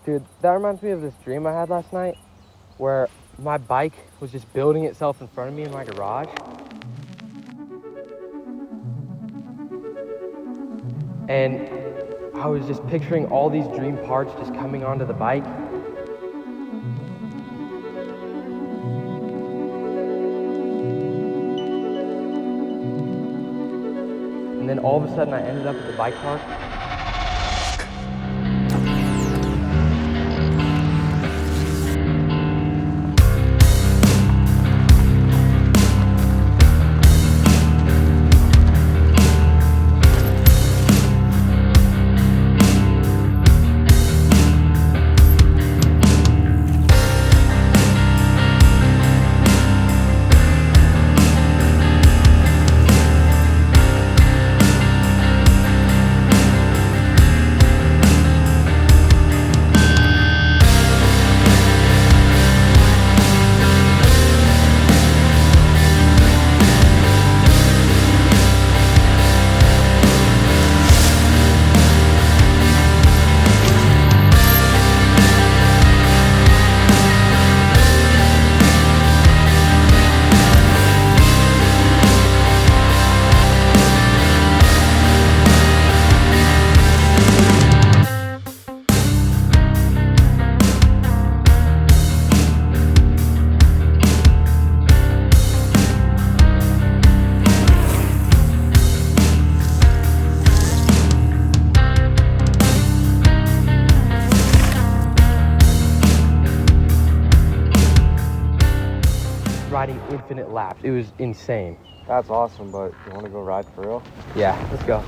Dude, that reminds me of this dream I had last night where my bike was just building itself in front of me in my garage. And I was just picturing all these dream parts just coming onto the bike. And then all of a sudden I ended up at the bike park. Riding infinite laps. It was insane. That's awesome, but you want to go ride for real? Yeah, let's go.